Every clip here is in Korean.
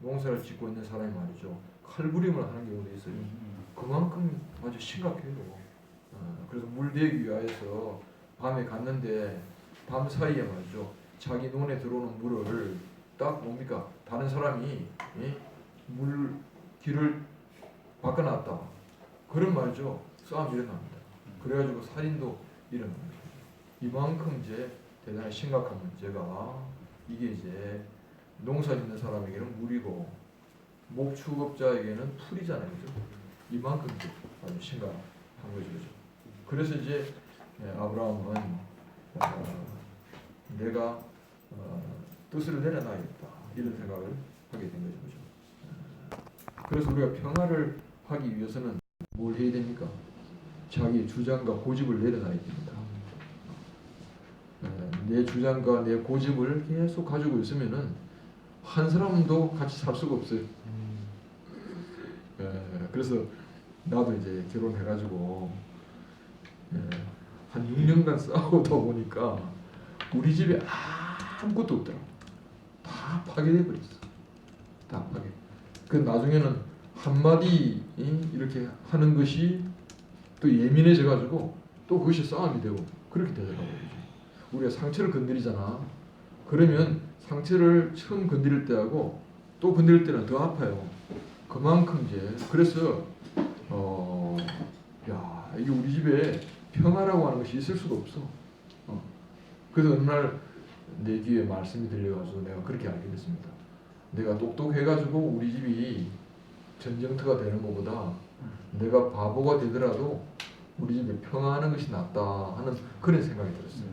농사를 짓고 있는 사람이 말이죠. 칼부림을 하는 경우도 있어요. 그만큼 아주 심각해요. 그래서 물 대기 위하여서 밤에 갔는데 밤 사이에 말이죠. 자기 눈에 들어오는 물을 딱 뭡니까? 다른 사람이 물 길을 바꿔놨다. 그런 말이죠. 싸움이 일어납니다. 그래가지고 살인도 일어납니다. 이만큼 이제 대단히 심각한 문제가 이게 이제 농사 짓는 사람에게는 물이고 목축업자에게는 풀이잖아요. 그죠? 이만큼 이제 아주 심각한 거죠. 그죠? 그래서 이제 아브라함은 내가 뜻을 내려놔야겠다 이런 생각을 하게 된 거죠. 그죠? 그래서 우리가 평화를 하기 위해서는 뭘 해야 됩니까? 자기 주장과 고집을 내려놔야 됩니다. 내 주장과 내 고집을 계속 가지고 있으면은 한 사람도 같이 살 수가 없어요. 그래서 나도 이제 결혼해가지고 한 6년간 싸우다 보니까 우리 집에 아무것도 없더라. 다 파괴돼 버렸어. 다 파괴. 그 나중에는 한마디 이렇게 하는 것이 또 예민해져가지고 또 그것이 싸움이 되고 그렇게 되더라고요. 우리가 상처를 건드리잖아. 그러면 상처를 처음 건드릴 때하고 또 건드릴 때는 더 아파요. 그만큼 이제 그래서 이게 우리 집에 평화라고 하는 것이 있을 수가 없어. 그래서 어느 날 내 귀에 말씀이 들려가지고 내가 그렇게 알게 됐습니다. 내가 똑똑해가지고 우리 집이 전쟁터가 되는 것보다 내가 바보가 되더라도 우리 집에 평화하는 것이 낫다 하는 그런 생각이 들었어요.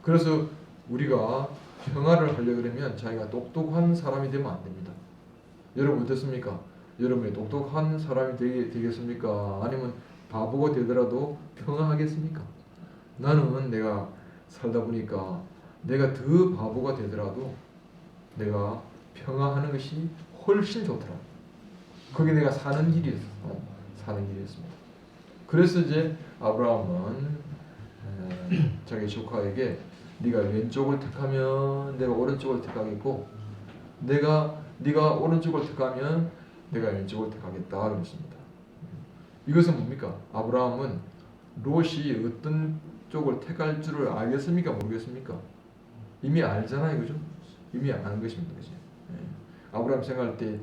그래서 우리가 평화를 하려고 그러면 자기가 똑똑한 사람이 되면 안 됩니다. 여러분 어떻습니까? 여러분이 똑똑한 사람이 되겠습니까? 아니면 바보가 되더라도 평화하겠습니까? 나는 내가 살다 보니까 내가 더 바보가 되더라도 내가 평화하는 것이 훨씬 좋더라. 그게 내가 사는 길이었어. 사는 길이었습니다. 그래서 이제 아브라함은 자기 조카에게 네가 왼쪽을 택하면 내가 오른쪽을 택하겠고 네가 오른쪽을 택하면 내가 왼쪽을 택하겠다 그랬습니다. 이것은 뭡니까? 아브라함은 롯이 어떤 쪽을 택할 줄을 알겠습니까? 모르겠습니까? 이미 알잖아요. 그죠? 이미 아는 것입니다. 그죠? 아브라함 생각할 때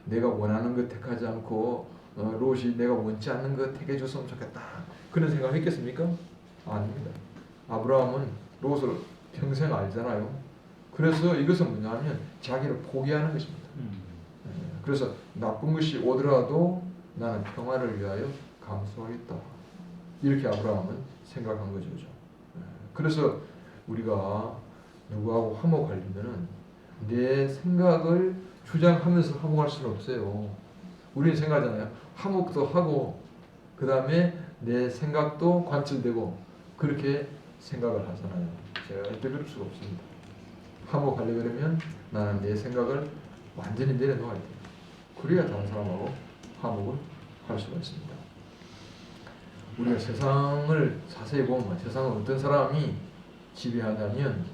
내가 원하는 것 택하지 않고 롯이 내가 원치 않는 것 택해줬으면 좋겠다. 그런 생각을 했겠습니까? 아닙니다. 아브라함은 롯을 평생 알잖아요. 그래서 이것은 뭐냐면 자기를 포기하는 것입니다. 그래서 나쁜 것이 오더라도 나는 평화를 위하여 감수하겠다. 이렇게 아브라함은 생각한 거죠. 그래서 우리가 누구하고 화목하려면은 내 생각을 주장하면서 화목할 수는 없어요. 우리는 생각하잖아요. 화목도 하고 그 다음에 내 생각도 관철되고 그렇게 생각을 하잖아요. 절대 그럴 수가 없습니다. 화목하려고 그러면 나는 내 생각을 완전히 내려놓아야 돼요. 그래야 다른 사람하고 화목을 할 수가 있습니다. 우리가 세상을 자세히 보면 세상은 어떤 사람이 지배하냐면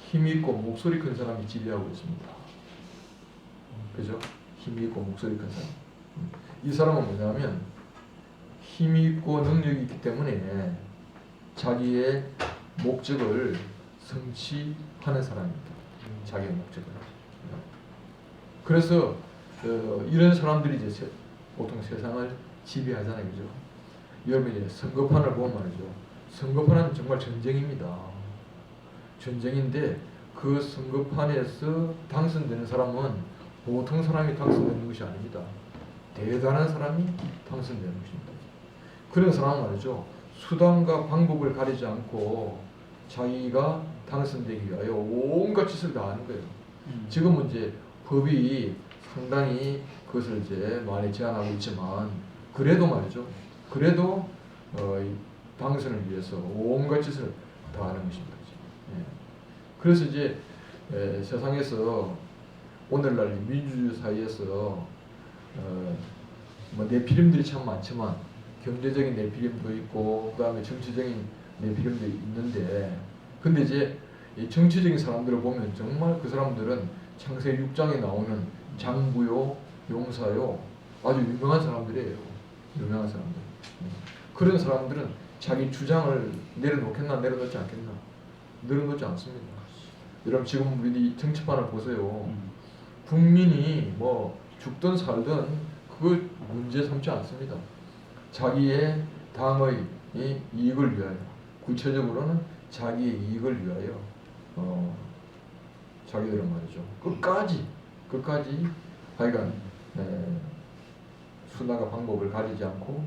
힘있고 목소리 큰 사람이 지배하고 있습니다. 그죠? 힘있고 목소리 큰 사람. 이 사람은 뭐냐면 힘있고 능력이 있기 때문에 자기의 목적을 성취하는 사람입니다. 자기의 목적을. 그래서 이런 사람들이 이제 보통 세상을 지배하잖아요. 그죠? 여러분 이제 선거판을 보면 말이죠. 선거판은 정말 전쟁입니다. 전쟁인데 그 선거판에서 당선되는 사람은 보통 사람이 당선되는 것이 아닙니다. 대단한 사람이 당선되는 것입니다. 그런 사람은 말이죠. 수단과 방법을 가리지 않고 자기가 당선되기 위하여 온갖 짓을 다 하는 거예요. 지금은 이제 법이 상당히 그것을 이제 많이 제한하고 있지만 그래도 말이죠. 그래도 당선을 위해서 온갖 짓을 다 하는 것입니다. 그래서 이제 세상에서 오늘날 민주주의 사회에서 뭐 내피림들이 참 많지만 경제적인 내피림도 있고 그다음에 정치적인 내피림도 있는데 근데 이제 이 정치적인 사람들을 보면 정말 그 사람들은 창세기 6장에 나오는 장부요, 용사요, 아주 유명한 사람들이에요. 유명한 사람들. 그런 사람들은 자기 주장을 내려놓겠나 내려놓지 않겠나? 내려놓지 않습니다. 여러분 지금 우리 정치판을 보세요. 국민이 뭐 죽든 살든 그거 문제 삼지 않습니다. 자기의 당의 이익을 위하여, 구체적으로는 자기의 이익을 위하여 자기들은 말이죠. 끝까지 하여간 수단과 방법을 가리지 않고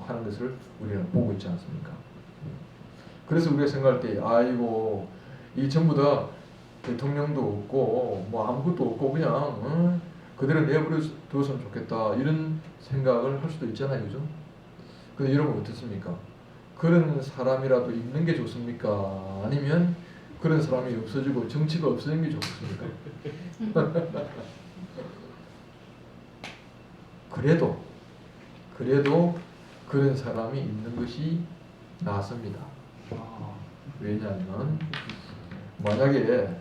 하는 것을 우리는 보고 있지 않습니까? 그래서 우리가 생각할 때 아이고 이 전부 다 대통령도 없고 뭐 아무것도 없고 그냥 그대로 내버려 두었으면 좋겠다 이런 생각을 할 수도 있잖아요, 그죠? 근데 여러분 어떻습니까? 그런 사람이라도 있는 게 좋습니까? 아니면 그런 사람이 없어지고 정치가 없어지는 게 좋습니까? 그래도 그런 사람이 있는 것이 낫습니다. 왜냐하면 만약에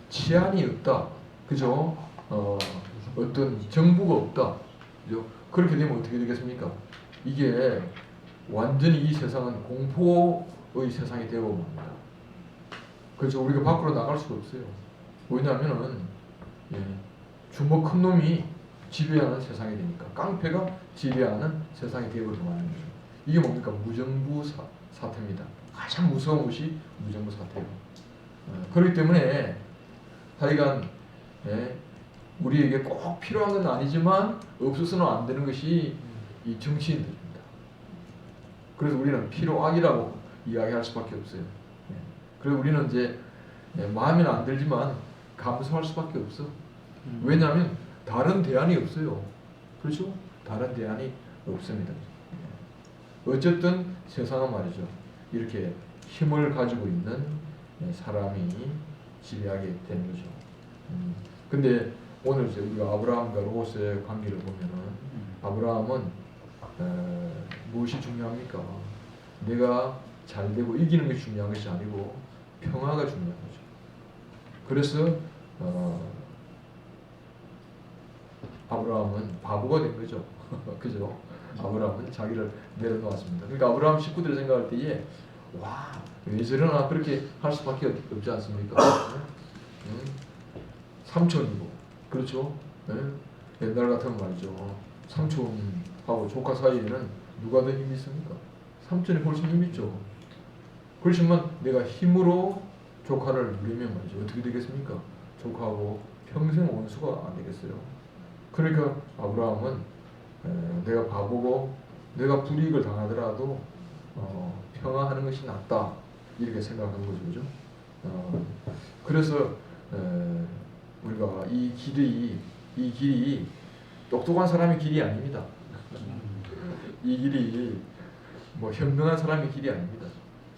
치안이 없다, 그죠? 어떤 정부가 없다, 그죠? 그렇게 되면 어떻게 되겠습니까? 이게 완전히 이 세상은 공포의 세상이 되고 맙니다. 그래서 우리가 밖으로 나갈 수가 없어요. 왜냐하면은 주먹 큰 놈이 지배하는 세상이 되니까, 깡패가 지배하는 세상이 되어버리고 마는 거죠. 이게 뭡니까? 무정부 사태입니다. 가장 무서운 것이 무정부 사태예요. 그렇기 때문에 하여간 우리에게 꼭 필요한 건 아니지만 없어서는 안 되는 것이 이 정치인들입니다. 그래서 우리는 필요악이라고 이야기할 수밖에 없어요. 그래서 우리는 이제 마음에는 안 들지만 감수할 수밖에 없어. 왜냐하면 다른 대안이 없어요. 그렇죠? 다른 대안이 없습니다. 어쨌든 세상은 말이죠. 이렇게 힘을 가지고 있는 사람이 지배하게 되는 거죠. 근데 오늘 이제 우리가 아브라함과 롯의 관계를 보면은 아브라함은 무엇이 중요합니까? 내가 잘 되고 이기는 것이 중요한 것이 아니고 평화가 중요한 거죠. 그래서 아브라함은 바보가 된 거죠. 그죠? 아브라함은 자기를 내려놓았습니다. 그러니까 아브라함 식구들이 생각할 때에 와, 왜 저러나 그렇게 할 수밖에 없지 않습니까? 삼촌이고, 그렇죠? 옛날 같으면 말이죠. 삼촌하고 조카 사이에는 누가 더 힘이 있습니까? 삼촌이 훨씬 힘이 있죠. 그렇지만 내가 힘으로 조카를 누리면 말이죠. 어떻게 되겠습니까? 조카하고 평생 원수가 안 되겠어요. 그러니까 아브라함은 내가 바보고 내가 불이익을 당하더라도 평화하는 것이 낫다 이렇게 생각하는 거죠, 그죠? 그래서 우리가 이 길이 똑똑한 사람의 길이 아닙니다. 이 길이 뭐 현명한 사람의 길이 아닙니다.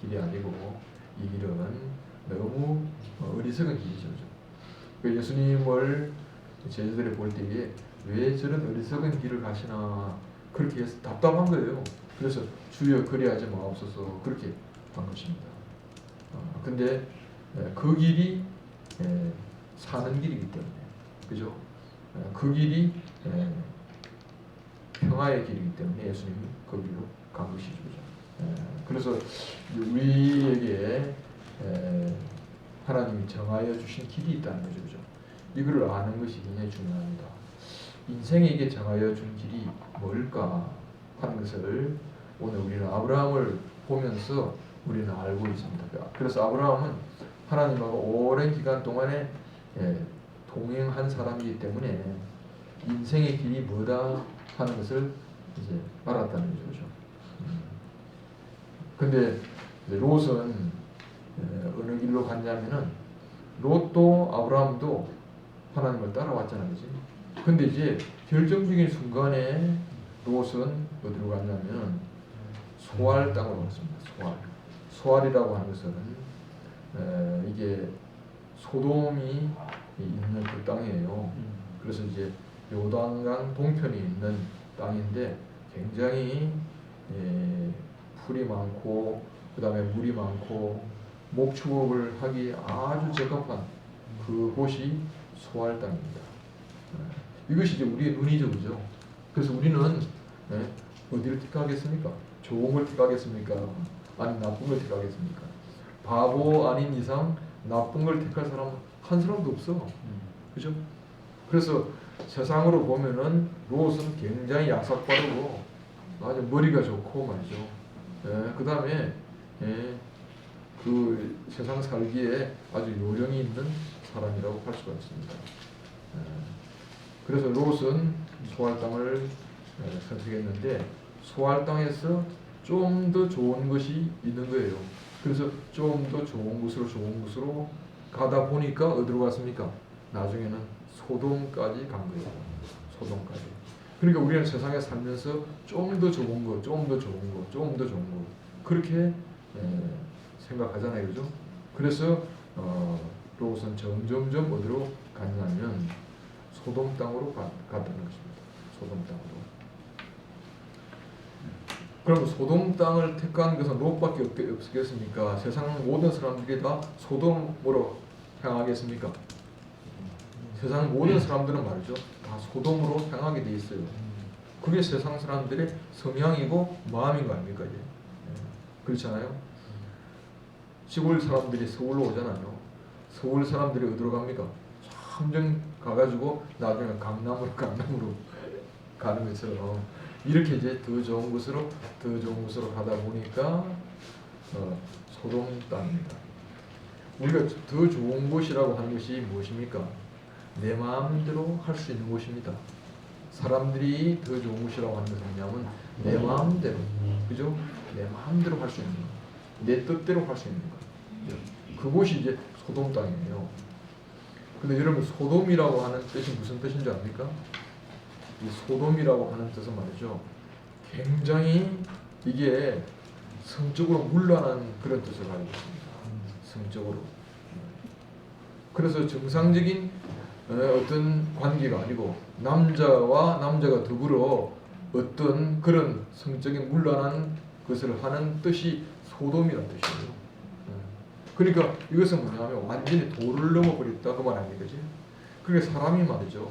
길이 아니고 이 길은 너무 어리석은 길이죠, 그죠? 예수님을 제자들이 볼 때에 왜 저런 어리석은 길을 가시나 그렇게 해서 답답한 거예요. 그래서 주여 그리하지 마옵소서 그렇게 한 것입니다. 근데 그 길이 사는 길이기 때문에, 그죠? 그 길이 평화의 길이기 때문에 예수님이 그 길로 간 것이죠, 그죠? 그래서 우리에게 하나님이 정하여 주신 길이 있다는 거죠, 그죠? 이걸 아는 것이 굉장히 중요합니다. 인생에게 정하여 준 길이 뭘까 하는 것을 오늘 우리는 아브라함을 보면서 우리는 알고 있습니다. 그래서 아브라함은 하나님하고 오랜 기간 동안에 동행한 사람이기 때문에 인생의 길이 뭐다 하는 것을 이제 알았다는 거죠. 근데 롯은 어느 길로 갔냐면은 롯도 아브라함도 하나님을 따라왔잖아요, 그렇지? 근데 이제 결정적인 순간에 롯은 어디로 갔냐면 소알 땅으로 갔습니다. 소알이라고 하는 것은 이게 소돔이 있는 그 땅이에요. 그래서 이제 요단강 동편에 있는 땅인데 굉장히 풀이 많고 그 다음에 물이 많고 목축업을 하기 아주 적합한 그곳이 소할 땅입니다. 이것이 이제 우리의 눈이죠, 그죠? 그래서 우리는 어디를 택하겠습니까? 좋은 걸 택하겠습니까? 아니면 나쁜 걸 택하겠습니까? 바보 아닌 이상 나쁜 걸 택할 사람은 한 사람도 없어. 그죠? 그래서 세상으로 보면은 롯은 굉장히 약삭빠르고 아주 머리가 좋고 말이죠. 그 다음에 그 세상 살기에 아주 요령이 있는 사람이라고 할 수가 있습니다. 그래서 롯은 소할 땅을 선택했는데 소할 땅에서 좀 더 좋은 것이 있는 거예요. 그래서 좀 더 좋은 곳으로 가다 보니까 어디로 갔습니까? 나중에는 소돔까지 간 거예요. 소돔까지. 그러니까 우리는 세상에 살면서 좀 더 좋은 거, 좀 더 좋은 거, 좀 더 좋은 거 그렇게 생각하잖아요, 그죠? 그래서 롯은 점점점 어디로 갔냐면 소돔 땅으로 갔다는 것입니다. 소돔 땅으로. 그럼 소돔 땅을 택한 것은 롯밖에 없겠습니까? 세상 모든 사람들이 다 소돔으로 향하겠습니까? 세상 모든 사람들은 말이죠, 다 소돔으로 향하게 돼 있어요. 그게 세상 사람들의 성향이고 마음인 거 아닙니까? 이제 그렇잖아요. 시골 사람들이 서울로 오잖아요. 서울 사람들이 어디로 갑니까? 함정 가가지고 나중에 강남으로 가는 것처럼 이렇게 이제 더 좋은 곳으로 가다 보니까 소돔 땅입니다. 우리가 더 좋은 곳이라고 하는 것이 무엇입니까? 내 마음대로 할 수 있는 곳입니다. 사람들이 더 좋은 곳이라고 하는 것은 뭐냐면 내 마음대로, 그죠? 내 마음대로 할 수 있는 것, 내 뜻대로 할 수 있는 것, 그곳이 이제 소돔 땅이에요. 근데 여러분, 소돔이라고 하는 뜻이 무슨 뜻인 줄 압니까? 이 소돔이라고 하는 뜻은 말이죠, 굉장히 이게 성적으로 문란한 그런 뜻을 가지고 있습니다. 성적으로. 그래서 정상적인 어떤 관계가 아니고 남자와 남자가 더불어 어떤 그런 성적인 문란한 것을 하는 뜻이 소돔이라는 뜻이에요. 그러니까 이것은 뭐냐면 완전히 도를 넘어버렸다 그 말 아닙니까? 그러니까 사람이 말이죠,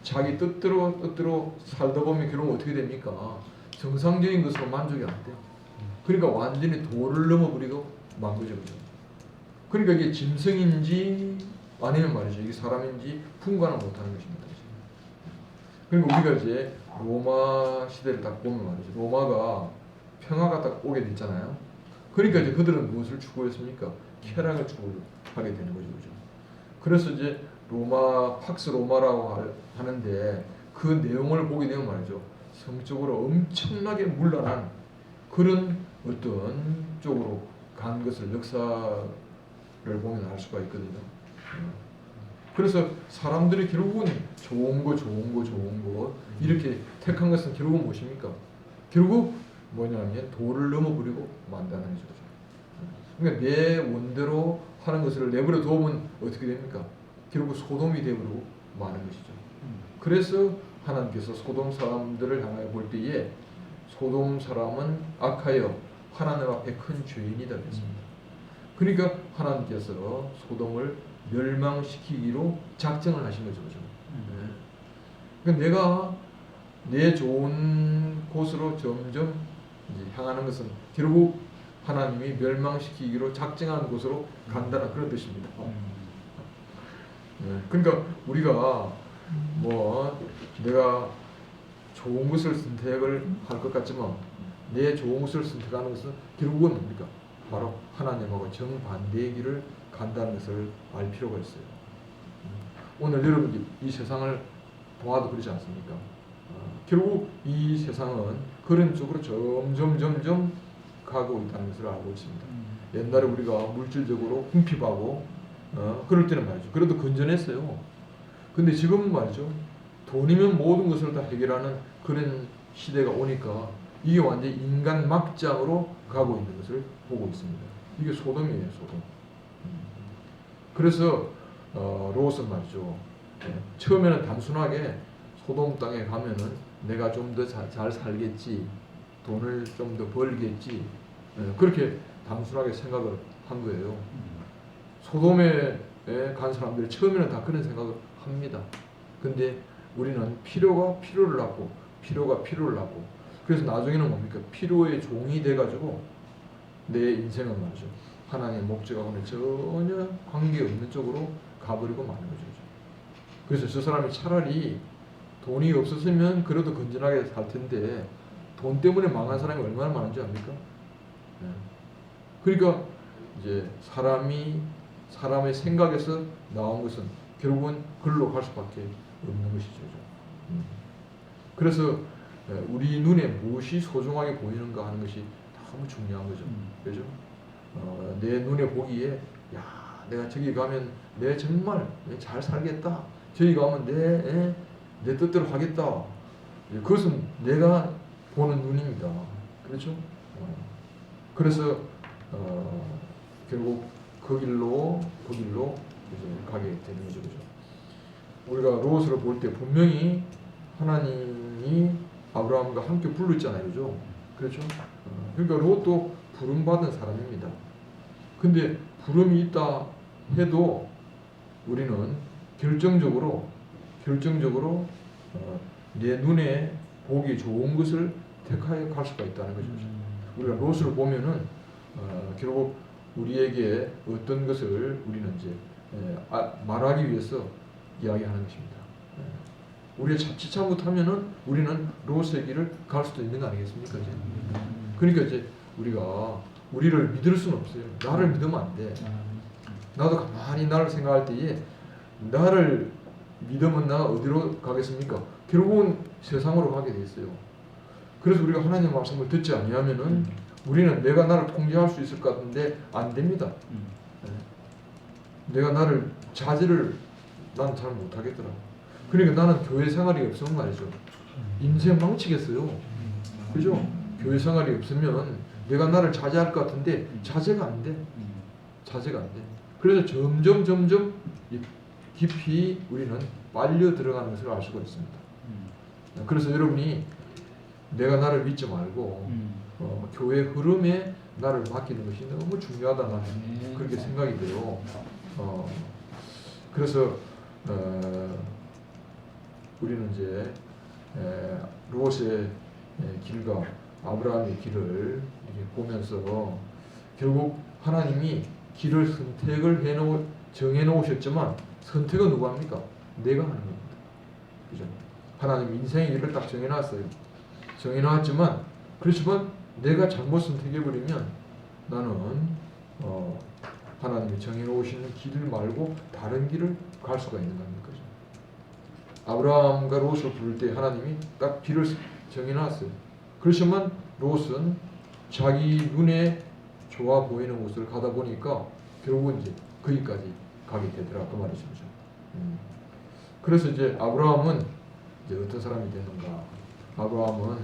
자기 뜻대로 살다 보면 결국 어떻게 됩니까? 정상적인 것으로 만족이 안 돼. 그러니까 완전히 도를 넘어버리고 만 거죠. 그러니까 이게 짐승인지 아니면 말이죠, 이게 사람인지 분간을 못하는 것입니다. 그러니까 우리가 이제 로마 시대를 딱 보면 말이죠, 로마가 평화가 딱 오게 됐잖아요. 그러니까 이제 그들은 무엇을 추구했습니까? 쾌락을 추구하게 되는 거죠, 그죠? 그래서 이제 팍스 로마라고 하는데 그 내용을 보게 되면 말이죠, 성적으로 엄청나게 문란한 그런 어떤 쪽으로 간 것을 역사를 보면 알 수가 있거든요. 그래서 사람들이 결국은 좋은 거 이렇게 택한 것은 결국은 무엇입니까? 결국 뭐냐면 도를 넘어버리고 만다는 거죠. 그러니까 내 원대로 하는 것을 내버려 두면 어떻게 됩니까? 결국 소돔이 되어버리고 마는 것이죠. 그래서 하나님께서 소돔 사람들을 향하여 볼 때에 소돔 사람은 악하여 하나님 앞에 큰 죄인이다 그랬습니다. 그러니까 하나님께서 소돔을 멸망시키기로 작정을 하신 거죠. 그러니까 내가 내 좋은 곳으로 점점 이제 향하는 것은 결국 하나님이 멸망시키기로 작정하는 곳으로 간다는 그런 뜻입니다. 그러니까 우리가 뭐 내가 좋은 것을 선택을 할 것 같지만 내 좋은 것을 선택하는 것은 결국은 뭡니까? 바로 하나님하고 정반대의 길을 간다는 것을 알 필요가 있어요. 오늘 여러분이 이 세상을 보아도 그렇지 않습니까? 결국 이 세상은 그런 쪽으로 점점 가고 있다는 것을 알고 있습니다. 옛날에 우리가 물질적으로 궁핍하고 그럴 때는 말이죠, 그래도 건전했어요. 근데 지금은 말이죠, 돈이면 모든 것을 다 해결하는 그런 시대가 오니까 이게 완전히 인간 막장으로 가고 있는 것을 보고 있습니다. 이게 소돔이에요, 소돔. 그래서 롯은 말이죠, 처음에는 단순하게 소돔 땅에 가면은 내가 좀 더 잘 살겠지, 돈을 좀 더 벌겠지, 그렇게 단순하게 생각을 한 거예요. 소돔에 간 사람들이 처음에는 다 그런 생각을 합니다. 근데 우리는 필요가 필요를 낳고 필요가 필요를 낳고 그래서 나중에는 뭡니까? 필요의 종이 돼가지고 내 인생은 말이죠. 하나님의 목적하고는 전혀 관계없는 쪽으로 가버리고 마는 거죠. 그래서 저 사람이 차라리 돈이 없었으면 그래도 건전하게 살 텐데 돈 때문에 망한 사람이 얼마나 많은지 압니까? 네. 그러니까 이제 사람의 생각에서 나온 것은 결국은 글로 갈 수밖에 없는 것이죠. 그래서 우리 눈에 무엇이 소중하게 보이는가 하는 것이 너무 중요한 거죠. 그죠? 내 눈에 보기에 야 내가 저기 가면 내 정말 잘 살겠다. 저기 가면 내 뜻대로 하겠다. 그것은 내가 보는 눈입니다. 그렇죠? 그래서 결국 그 길로 이제 가게 되는 거죠. 그죠? 우리가 롯을 볼 때 분명히 하나님이 아브라함과 함께 불렀잖아요. 그죠? 그렇죠? 그러니까 롯도 부름받은 사람입니다. 근데 부름이 있다 해도 우리는 결정적으로 내 눈에 보기 좋은 것을 택하여 갈 수가 있다는 거죠. 우리가 롯을 보면은 결국 우리에게 어떤 것을 우리는 이제 말하기 위해서 이야기하는 것입니다. 우리가 자칫 못하면은 우리는 롯의 길을 갈 수도 있는 거 아니겠습니까? 이제. 그러니까 이제 우리를 믿을 수는 없어요. 나를 믿으면 안 돼. 나도 가만히 나를 생각할 때에 나를 믿으면 나 어디로 가겠습니까? 결국은 세상으로 가게 돼 있어요. 그래서 우리가 하나님의 말씀을 듣지 아니하면은 우리는 내가 나를 통제할 수 있을 것 같은데 안 됩니다. 내가 나를 자제를 난 잘 못하겠더라. 그러니까 나는 교회 생활이 없으면 말이죠. 인생 망치겠어요. 그죠? 교회 생활이 없으면 내가 나를 자제할 것 같은데 자제가 안 돼. 자제가 안 돼. 그래서 점점 깊이 우리는 빨려 들어가는 것을 알 수가 있습니다. 그래서 여러분이 내가 나를 믿지 말고 교회 흐름에 나를 맡기는 것이 너무 중요하다는 그렇게 생각이 돼요. 그래서 우리는 이제 롯의 길과 아브라함의 길을 이렇게 보면서 결국 하나님이 길을 정해 놓으셨지만 선택은 누가 합니까? 내가 하는 겁니다. 그죠? 하나님 인생의 길을 딱 정해 놨어요. 정해 놨지만 그렇지만 내가 잘못 선택해 버리면 나는 하나님이 정해 놓으시는 길 말고 다른 길을 갈 수가 있는 겁니다. 아브라함과 롯을 부를 때 하나님이 딱 길을 정해 놨어요. 그렇지만 롯은 자기 눈에 좋아 보이는 곳을 가다 보니까 결국은 이제 거기까지 가게 되더라 그 말이죠. 그래서 이제 아브라함은 이제 어떤 사람이 됐는가? 아브라함은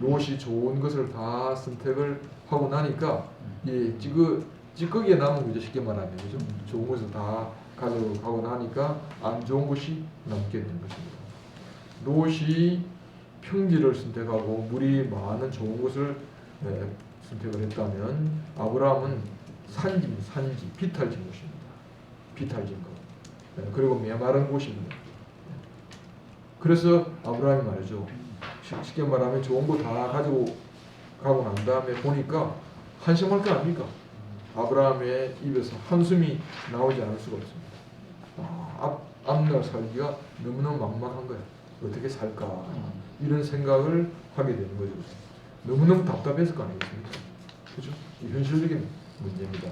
롯이 좋은 것을 다 선택을 하고 나니까 찌꺼기에 남은 거죠. 쉽게 말하면 그죠? 좋은 것을 다 가져가고 나니까 안 좋은 것이 남게 되는 것입니다. 롯이 평지를 선택하고 물이 많은 좋은 곳을 선택을 했다면 아브라함은 산지 비탈진 곳입니다. 비탈진 곳. 그리고 메마른 곳입니다. 그래서 아브라함이 말이죠. 쉽게 말하면 좋은 거 다 가지고 가고 난 다음에 보니까 한심할 거 아닙니까? 아브라함의 입에서 한숨이 나오지 않을 수가 없습니다. 앞날 살기가 너무너무 막막한 거야. 어떻게 살까? 이런 생각을 하게 되는 거죠. 너무너무 답답했을 거 아니겠습니까? 그죠? 이 현실적인 문제입니다.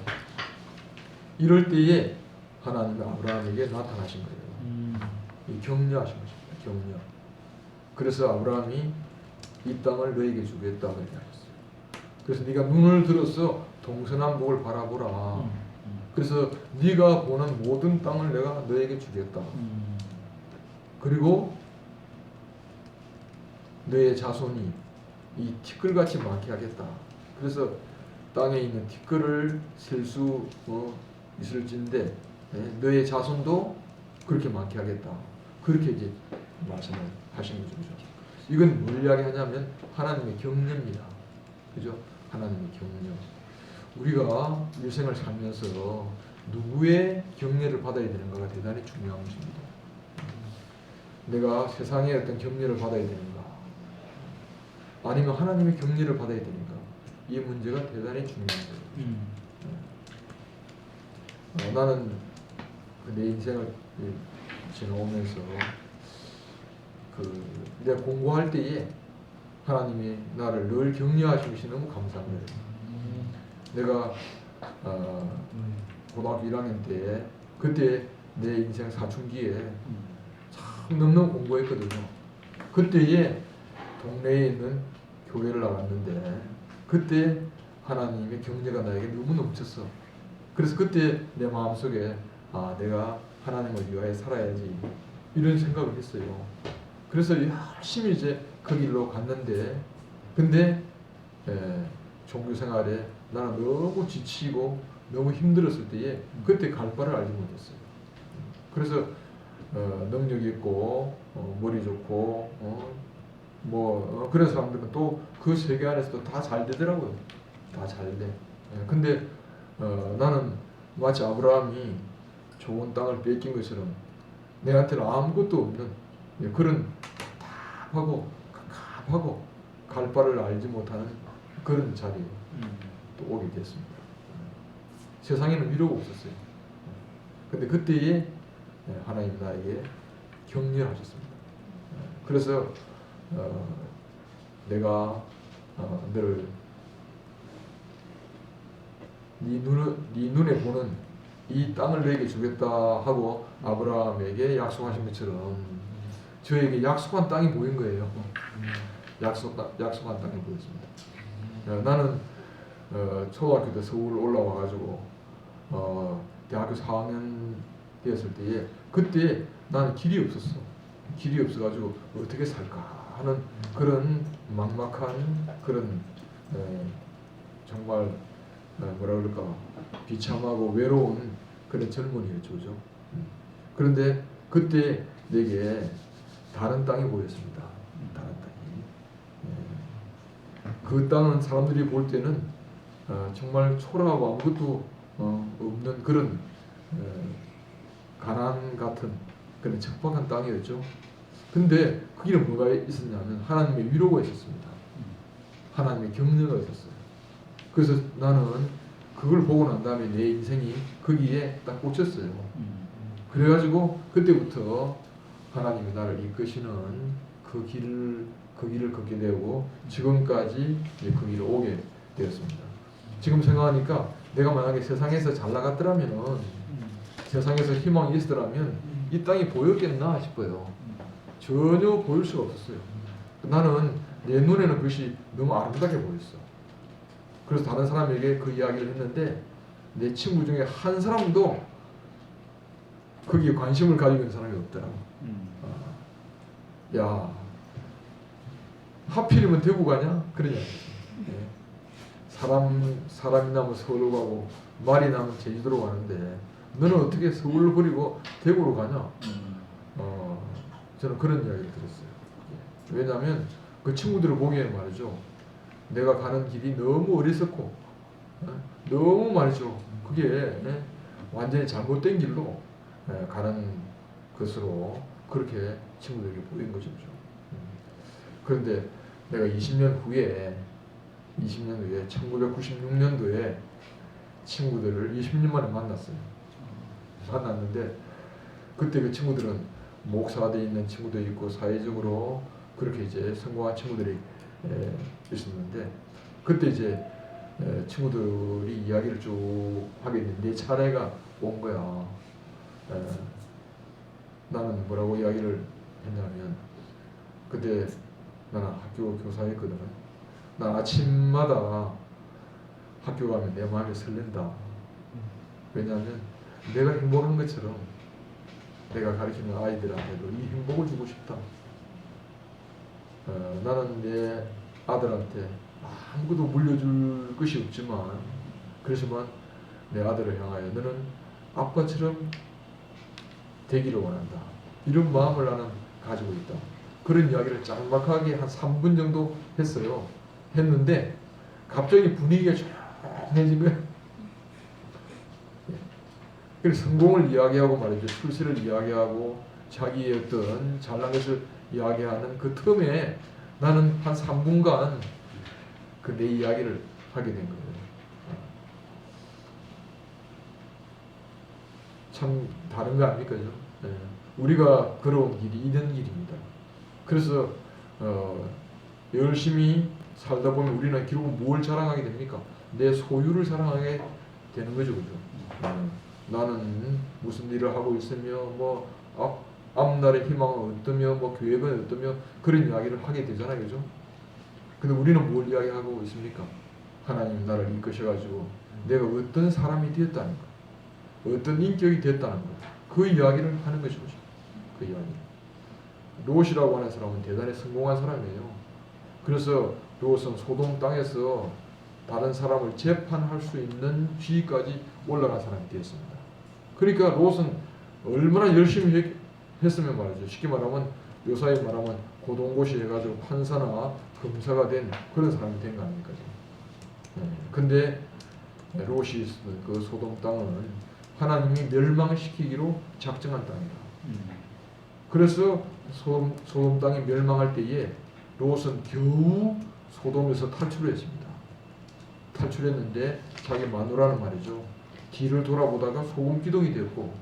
이럴 때에 하나님이 아브라함에게 나타나신 거예요. 이 격려하신 것입니다. 격려. 그래서 아브라함이 이 땅을 너에게 주겠다 그렇게 하셨어요. 그래서 네가 눈을 들어서 동서남북을 바라보라. 그래서 네가 보는 모든 땅을 내가 너에게 주겠다. 그리고 너의 자손이 이 티끌같이 많게 하겠다. 그래서 땅에 있는 티끌을 셀 수 있을진데 너의 자손도 그렇게 많게 하겠다. 그렇게 이제 말씀을 하신 거죠. 이건 뭘 이야기하냐면 하나님의 격려입니다. 그죠? 하나님의 격려. 우리가 일생을 살면서 누구의 격려를 받아야 되는가가 대단히 중요한 것입니다. 내가 세상의 어떤 격려를 받아야 되는가, 아니면 하나님의 격려를 받아야 되는가, 이 문제가 대단히 중요한 거예요. 나는 내 인생을 지나오면서 내가 공부할 때에 하나님이 나를 늘 격려하시는 것이 너무 감사한 거예요. 내가 고등학교 1학년 때 그때 내 인생 사춘기에 참 너무너무 공부했거든요. 그때에 동네에 있는 교회를 나갔는데 그때 하나님의 격려가 나에게 너무 넘쳤어. 그래서 그때 내 마음속에 내가 하나님을 위하여 살아야지 이런 생각을 했어요. 그래서 열심히 이제 그 길로 갔는데, 근데 종교 생활에 나는 너무 지치고 너무 힘들었을 때에 그때 갈 바를 알지 못했어요. 그래서 능력 있고 머리 좋고 그런 사람들은 또 그 세계 안에서도 다 잘 되더라고요. 다 잘 돼. 근데 나는 마치 아브라함이 좋은 땅을 뺏긴 것처럼 내한테는 아무것도 없는 그런 답답하고 갑갑하고 갈 바를 알지 못하는 그런 자리에 또 오게 됐습니다. 세상에는 위로가 없었어요. 근데 그때에 하나님 나에게 격려하셨습니다. 그래서 내가 늘 네 눈에 보는 이 땅을 내게 주겠다 하고 아브라함에게 약속하신 것처럼 저에게 약속한 땅이 보인 거예요. 약속한 땅이 보였습니다. 나는 초등학교 때 서울 올라와 가지고 대학교 4학년 되었을 때에 그때 나는 길이 없었어. 길이 없어가지고 어떻게 살까 하는 그런 막막한 그런 정말 뭐라 그럴까 비참하고 외로운 그런 젊은이였죠. 그죠? 그런데 그때 내게 다른 땅이 보였습니다. 다른 땅이. 그 땅은 사람들이 볼 때는 정말 초라하고 아무것도 없는 그런 가난 같은 그런 척박한 땅이었죠. 근데 거기는 뭐가 있었냐면 하나님의 위로가 있었습니다. 하나님의 격려가 있었어요. 그래서 나는 그걸 보고 난 다음에 내 인생이 거기에 딱 꽂혔어요. 그래가지고 그때부터 하나님이 나를 이끄시는 그 길을 걷게 되고 지금까지 그 길을 오게 되었습니다. 지금 생각하니까 내가 만약에 세상에서 잘 나갔더라면 세상에서 희망이 있었더라면 이 땅이 보였겠나 싶어요. 전혀 보일 수가 없었어요. 나는 내 눈에는 그것이 너무 아름답게 보였어. 그래서 다른 사람에게 그 이야기를 했는데 내 친구 중에 한 사람도 거기에 관심을 가지고 있는 사람이 없더라고. 야, 하필이면 대구 가냐? 그런 이야기. 사람이 나면 서울로 가고 말이 나면 제주도로 가는데 너는 어떻게 서울을 버리고 대구로 가냐? 저는 그런 이야기를 들었어요. 왜냐하면 그 친구들을 보기에는 말이죠. 내가 가는 길이 너무 어리석고 너무 말이죠. 그게 완전히 잘못된 길로 가는 것으로 그렇게 친구들에게 보인 거죠. 그런데 내가 20년 후에 1996년도에 친구들을 20년 만에 만났어요. 만났는데 그때 그 친구들은 목사돼 있는 친구도 있고 사회적으로 그렇게 이제 성공한 친구들이 있었는데 그때 이제 친구들이 이야기를 쭉 하게 됐는데 내 차례가 온 거야. 나는 뭐라고 이야기를 했냐면 그때 나는 학교 교사였거든. 난 아침마다 학교 가면 내 마음이 설렌다. 왜냐하면 내가 행복한 것처럼 내가 가르치는 아이들한테도 이 행복을 주고 싶다. 나는 내 아들한테 아무것도 물려줄 것이 없지만 그렇지만 내 아들을 향하여 너는 아빠처럼 되기를 원한다. 이런 마음을 나는 가지고 있다. 그런 이야기를 짤막하게 한 3분 정도 했어요. 했는데 갑자기 분위기가 조용해진 거예요. 그래서 성공을 이야기하고 말이죠. 출세를 이야기하고 자기의 어떤 잘난 것을 이야기하는 그 틈에 나는 한 3분간 그 내 이야기를 하게 된 거예요. 참 다른 거 아닙니까? 네. 우리가 걸어온 길이 이런 길입니다. 그래서 열심히 살다 보면 우리는 결국 뭘 자랑하게 됩니까? 내 소유를 자랑하게 되는 거죠. 그죠? 나는 무슨 일을 하고 있으며 뭐 앞날의 희망은 어떠며 뭐 계획은 어떠며 그런 이야기를 하게 되잖아요. 그죠? 근데 우리는 뭘 이야기하고 있습니까? 하나님 나를 이끄셔가지고 내가 어떤 사람이 되었다는 거, 어떤 인격이 됐다는 거, 그 이야기를 하는 것이죠. 그 이야기. 롯이라고 하는 사람은 대단히 성공한 사람이에요. 그래서 롯은 소돔 땅에서 다른 사람을 재판할 수 있는 지위까지 올라간 사람이 되었습니다. 그러니까 롯은 얼마나 열심히 했으면 말이죠. 쉽게 말하면 요사이 말하면 고동고시 해가지고 판사나 검사가 된 그런 사람이 된 거 아닙니까? 근데 롯이 그 소돔 땅은 하나님이 멸망시키기로 작정한 땅이다. 그래서 소돔 땅이 멸망할 때에 롯은 겨우 소돔에서 탈출을 했습니다. 탈출했는데 자기 마누라는 말이죠. 뒤를 돌아보다가 소금 기둥이 되었고,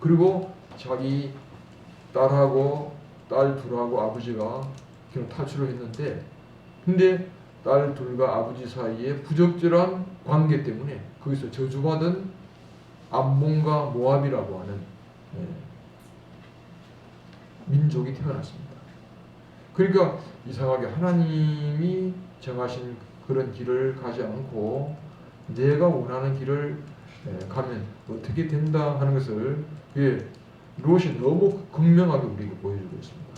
그리고 자기 딸하고 딸 둘하고 아버지가 그냥 탈출을 했는데, 근데 딸 둘과 아버지 사이에 부적절한 관계 때문에 거기서 저주받은 암몬과 모압이라고 하는 민족이 태어났습니다. 그러니까 이상하게 하나님이 정하신 그런 길을 가지 않고 내가 원하는 길을 가면 어떻게 된다 하는 것을 롯이 너무 극명하게 우리에게 보여주고 있습니다.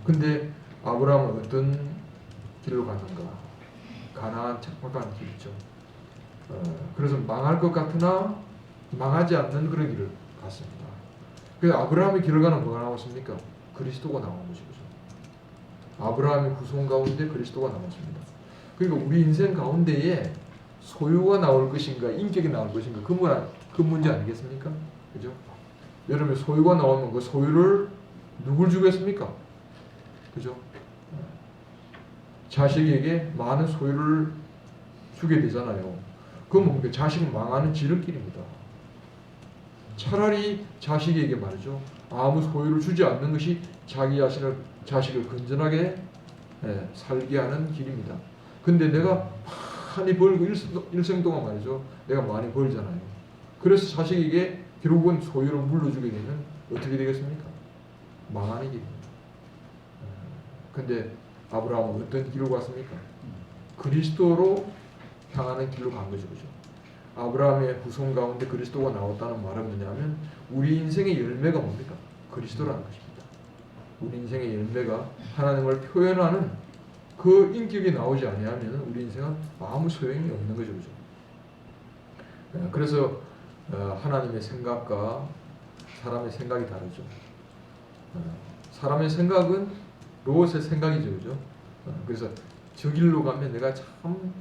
근데 아브라함은 어떤 길로 갔는가? 가나안 척박한 길이죠. 그래서 망할 것 같으나 망하지 않는 그런 길을 갔습니다. 그래서 아브라함의 길을 가는 뭐가 나왔습니까? 그리스도가 나온 것이죠. 아브라함의 후손 가운데 그리스도가 나왔습니다. 그러니까 우리 인생 가운데에 소유가 나올 것인가, 인격이 나올 것인가, 그 문제 아니겠습니까? 그죠? 여러분 소유가 나오면 그 소유를 누굴 주겠습니까? 그죠? 자식에게 많은 소유를 주게 되잖아요. 그건 뭡니까? 자식은 망하는 지름길입니다. 차라리 자식에게 말이죠. 아무 소유를 주지 않는 것이 자식을 건전하게 살게 하는 길입니다. 근데 내가 많이 벌고 일생 동안 말이죠. 내가 많이 벌잖아요. 그래서 자식에게 결국은 소유를 물려주게 되면 어떻게 되겠습니까? 망하는 길입니다. 근데 아브라함은 어떤 길로 갔습니까? 그리스도로 향하는 길로 간 거죠. 그죠? 아브라함의 후손 가운데 그리스도가 나왔다는 말은 뭐냐면 우리 인생의 열매가 뭡니까? 그리스도라는 것입니다. 우리 인생의 열매가 하나님을 표현하는 그 인격이 나오지 아니하면 우리 인생은 아무 소용이 없는 거죠. 그죠? 그래서 하나님의 생각과 사람의 생각이 다르죠. 사람의 생각은 롯의 생각이죠. 그죠? 그래서 저 길로 가면 내가 참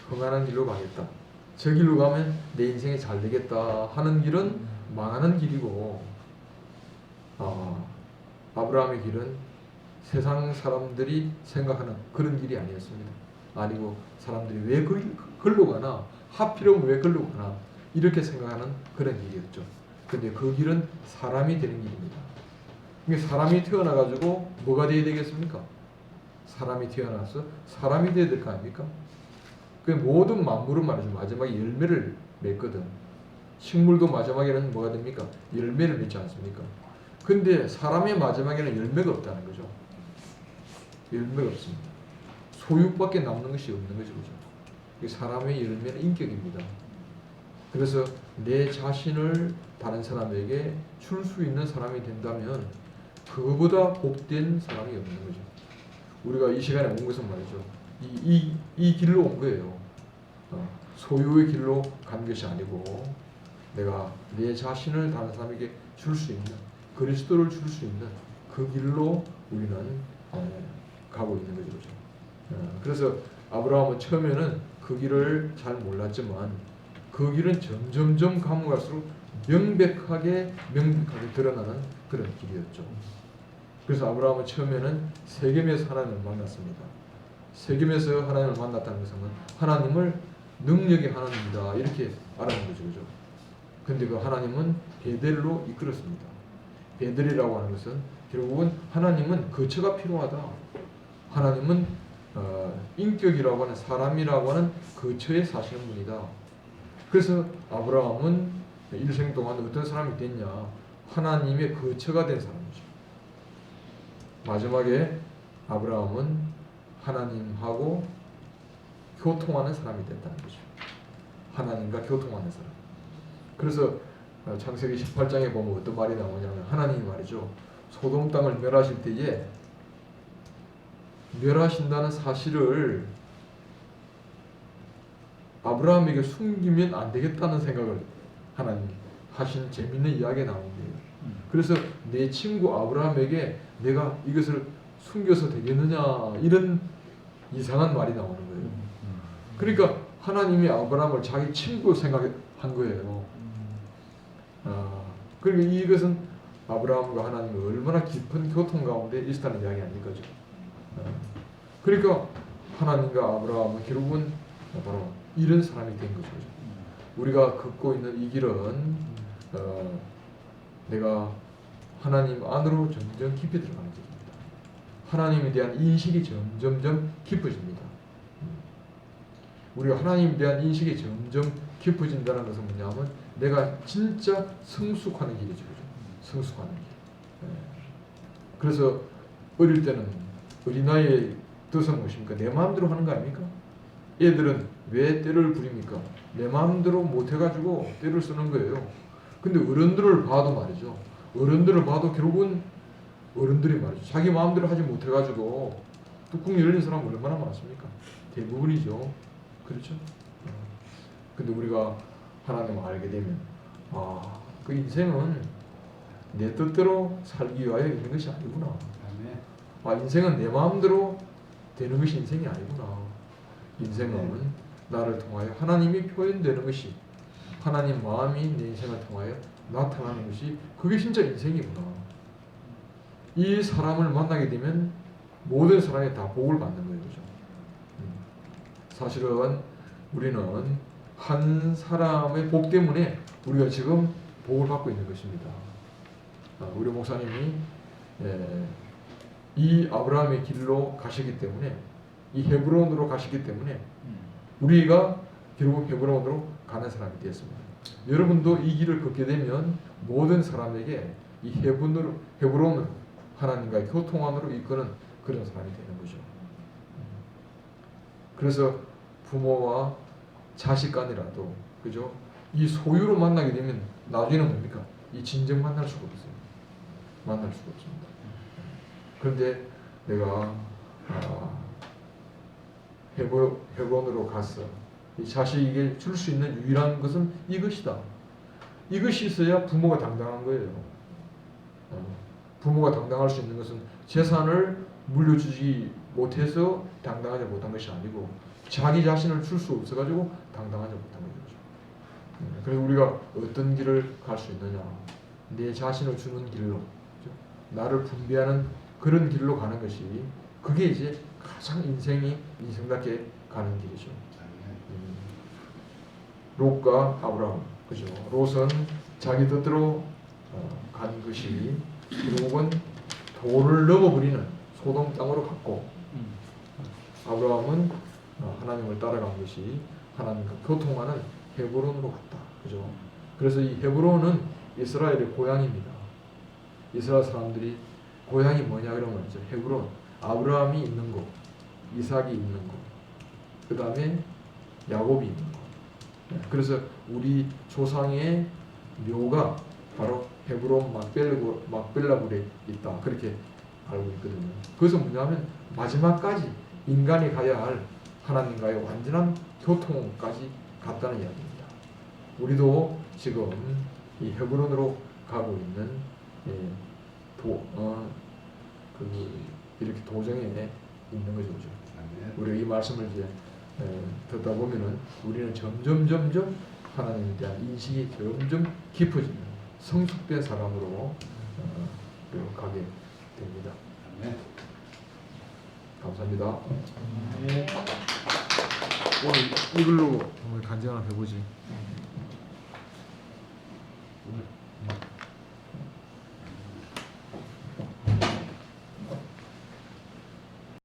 평안한 길로 가겠다. 저 길로 가면 내 인생이 잘 되겠다 하는 길은 망하는 길이고, 아브라함의 길은 세상 사람들이 생각하는 그런 길이 아니었습니다. 아니고 사람들이 왜 글로 가나, 하필이면 왜 글로 가나 이렇게 생각하는 그런 길이었죠. 근데 그 길은 사람이 되는 길입니다. 그러니까 사람이 태어나가지고 뭐가 되어야 되겠습니까? 사람이 태어나서 사람이 되어야 될 거 아닙니까? 그 모든 만물은 말이죠. 마지막에 열매를 맺거든. 식물도 마지막에는 뭐가 됩니까? 열매를 맺지 않습니까? 근데 사람의 마지막에는 열매가 없다는 거죠. 열매가 없습니다. 소유밖에 남는 것이 없는 거죠. 그죠? 사람의 열매는 인격입니다. 그래서 내 자신을 다른 사람에게 줄 수 있는 사람이 된다면 그거보다 복된 사람이 없는 거죠. 우리가 이 시간에 온 것은 말이죠. 이 길로 온 거예요. 소유의 길로 간 것이 아니고 내가 내 자신을 다른 사람에게 줄 수 있는, 그리스도를 줄 수 있는 그 길로 우리는 가고 있는 거죠. 그래서 아브라함은 처음에는 그 길을 잘 몰랐지만 그 길은 점점점 가면 갈수록 명백하게 드러나는 그런 길이었죠. 그래서 아브라함은 처음에는 세겜에서 하나님을 만났습니다. 세겜에서 하나님을 만났다는 것은 하나님을 능력의 하나님이다 이렇게 알아낸 거죠. 그죠? 근데 그 하나님은 베델로 이끌었습니다. 베델이라고 하는 것은 결국은 하나님은 거처가 필요하다. 하나님은 인격이라고 하는 사람이라고 하는 거처에 사시는 분이다. 그래서 아브라함은 일생 동안 어떤 사람이 됐냐? 하나님의 거처가 된 사람이죠. 마지막에 아브라함은 하나님하고 교통하는 사람이 됐다는 거죠. 하나님과 교통하는 사람. 그래서 창세기 18장에 보면 어떤 말이 나오냐면 하나님이 말이죠. 소돔 땅을 멸하실 때에 멸하신다는 사실을 아브라함에게 숨기면 안 되겠다는 생각을 하나님 하신 재밌는 이야기가 나온 거예요. 그래서 내 친구 아브라함에게 내가 이것을 숨겨서 되겠느냐 이런 이상한 말이 나오는 거예요. 그러니까 하나님이 아브라함을 자기 친구 생각한 거예요. 그러니까 이것은 아브라함과 하나님이 얼마나 깊은 교통 가운데 있었다는 이야기 아닐까요? 그러니까 하나님과 아브라함은 결국은 바로 이런 사람이 된 거죠. 우리가 걷고 있는 이 길은 내가 하나님 안으로 점점 깊이 들어가는 길입니다. 하나님에 대한 인식이 점점 깊어집니다. 우리가 하나님에 대한 인식이 점점 깊어진다는 것은 뭐냐면 내가 진짜 성숙하는 길이죠. 그죠? 성숙하는 길. 그래서 어릴 때는 어린아이의 뜻은 무엇입니까? 내 마음대로 하는 거 아닙니까? 애들은 왜 때를 부립니까? 내 마음대로 못해가지고 때를 쓰는 거예요. 근데 어른들을 봐도 말이죠. 어른들을 봐도 결국은 어른들이 말이죠. 자기 마음대로 하지 못해가지고 뚜껑 열린 사람 얼마나 많습니까? 대부분이죠. 그렇죠? 근데 우리가 하나님을 알게 되면 그 인생은 내 뜻대로 살기 위하여 있는 것이 아니구나. 인생은 내 마음대로 되는 것이 인생이 아니구나. 인생은 나를 통하여 하나님이 표현되는 것이 하나님 마음이 내 인생을 통하여 나타나는 것이 그게 진짜 인생이구나. 이 사람을 만나게 되면 모든 사람이 다 복을 받는 거예요. 그죠? 사실은 우리는 한 사람의 복 때문에 우리가 지금 복을 받고 있는 것입니다. 우리 목사님이 이 아브라함의 길로 가시기 때문에 이 헤브론으로 가시기 때문에 우리가 결국 헤브론으로 가는 사람이 되었습니다. 여러분도 이 길을 걷게 되면 모든 사람에게 이 헤브론으로 하나님과의 교통 안으로 이끄는 그런 사람이 되는 거죠. 그래서 부모와 자식 간이라도 그죠? 이 소유로 만나게 되면 나중에는 뭡니까? 이 진정 만날 수가 없어요. 만날 수가 없습니다. 그런데 내가 헤브론으로 가서 이 자식에게 줄 수 있는 유일한 것은 이것이다. 이것이 있어야 부모가 당당한 거예요. 부모가 당당할 수 있는 것은 재산을 물려주지 못해서 당당하지 못한 것이 아니고 자기 자신을 줄 수 없어가지고 당당하지 못한 거죠. 그래서 우리가 어떤 길을 갈 수 있느냐? 내 자신을 주는 길로, 그렇죠? 나를 분배하는 그런 길로 가는 것이 그게 이제 가장 인생답게 가는 길이죠. 롯과 아브라함, 그죠? 롯은 자기 뜻대로 간 것이 결국은 도를 넘어버리는 소돔 땅으로 갔고, 아브라함은 하나님을 따라간 것이 하나님과 교통하는 헤브론으로 갔다. 그죠? 그래서 이 헤브론은 이스라엘의 고향입니다. 이스라엘 사람들이 고향이 뭐냐 그러면 이제 헤브론, 아브라함이 있는 곳, 이삭이 있는 곳, 그 다음에 야곱이 있는 곳. 그래서 우리 조상의 묘가 바로 헤브론 막벨라굴에 있다. 그렇게 알고 있거든요. 그것은 뭐냐면 마지막까지 인간이 가야 할 하나님과의 완전한 교통까지 갔다는 이야기입니다. 우리도 지금 이 헤브론으로 가고 있는 이렇게 도정에 있는 거죠. 우리가 이 말씀을 이제 듣다 보면은 우리는 점점 하나님에 대한 인식이 점점 깊어지는 성숙된 사람으로 가게 됩니다. 네. 감사합니다. 네. 오늘 이걸로 간증 하나 해보지. 오늘